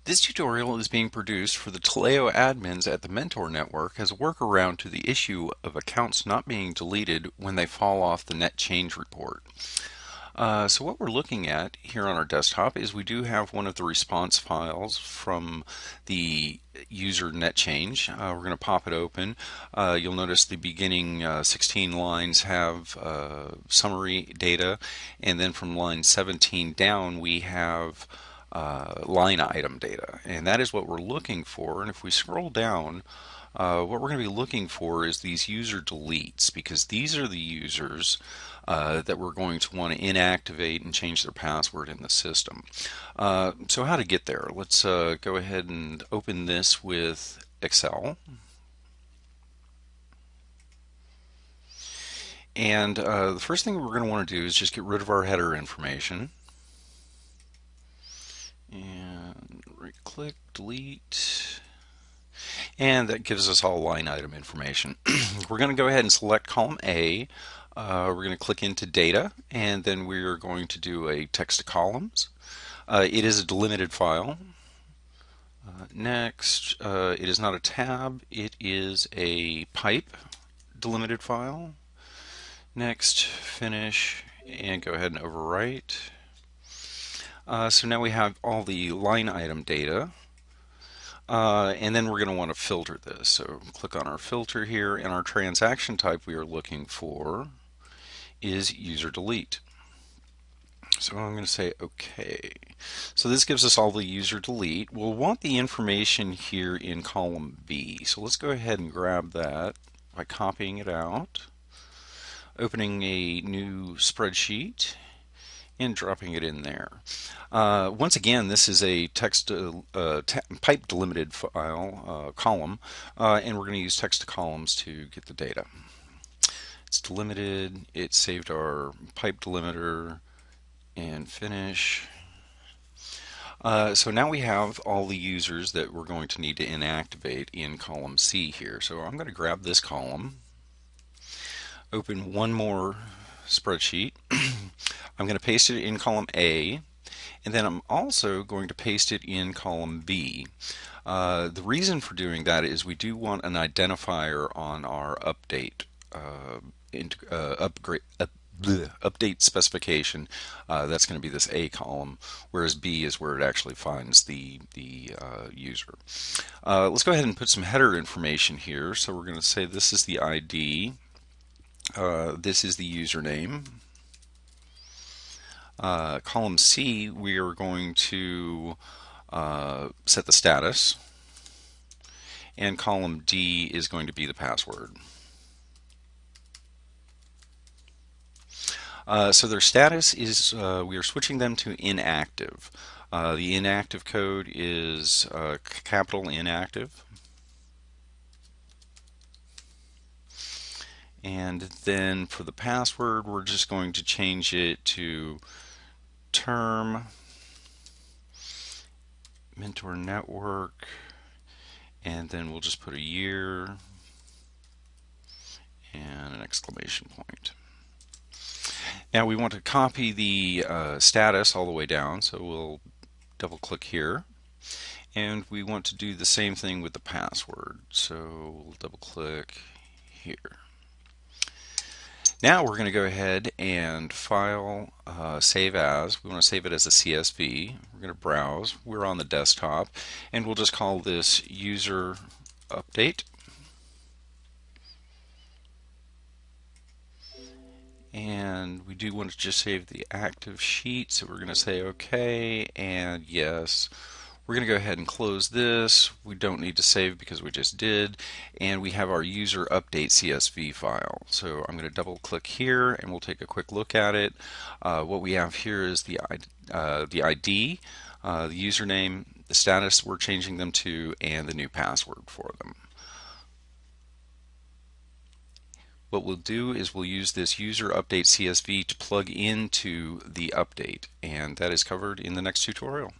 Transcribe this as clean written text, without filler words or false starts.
This tutorial is being produced for the Taleo admins at the Mentor Network as a workaround to the issue of accounts not being deleted when they fall off the net change report. So what we're looking at here on our desktop is we do have one of the response files from the user net change. We're going to pop it open. You'll notice the beginning 16 lines have summary data, and then from line 17 down we have line item data, and that is what we're looking for. And if we scroll down, what we're going to be looking for is these user deletes, because these are the users that we're going to want to inactivate and change their password in the system. So how to get there? Let's go ahead and open this with Excel. And the first thing we're going to want to do is just get rid of our header information. And right click, delete. And that gives us all line item information. We're going to go ahead and select column A. We're going to click into data, and then we're going to do a text to columns. It is a delimited file. Next, it is not a tab, it is a pipe delimited file. Next, finish, and go ahead and overwrite. So now we have all the line item data. And then we're going to want to filter this. So click on our filter here, and our transaction type we are looking for is user delete. So I'm going to say OK. So this gives us all the user delete. We'll want the information here in column B. So let's go ahead and grab that by copying it out, opening a new spreadsheet, and dropping it in there. Once again, this is a text pipe delimited file column, and we're going to use text to columns to get the data. It's delimited, it saved our pipe delimiter, and finish. So now we have all the users that we're going to need to inactivate in column C here. So I'm going to grab this column, open one more spreadsheet. I'm going to paste it in column A, and then I'm also going to paste it in column B. The reason for doing that is we do want an identifier on our update update specification. That's going to be this A column, whereas B is where it actually finds the user. Let's go ahead and put some header information here. So we're going to say this is the ID, this is the username. Column C, we are going to set the status, and column D is going to be the password. So their status is we are switching them to inactive. The inactive code is capital inactive. And then for the password, we're just going to change it to term Mentor Network, and then we'll just put a year and an exclamation point. Now we want to copy the status all the way down, so we'll double click here, and we want to do the same thing with the password, so we'll double click here. Now we're going to go ahead and file, save as. We want to save it as a CSV. We're going to browse. We're on the desktop, and we'll just call this user update. And we do want to just save the active sheet, so we're going to say OK and yes. We're going to go ahead and close this. We don't need to save because we just did, and we have our user update CSV file. So I'm going to double click here and we'll take a quick look at it. What we have here is the ID, the username, the status we're changing them to, and the new password for them. What we'll do is we'll use this user update CSV to plug into the update, and that is covered in the next tutorial.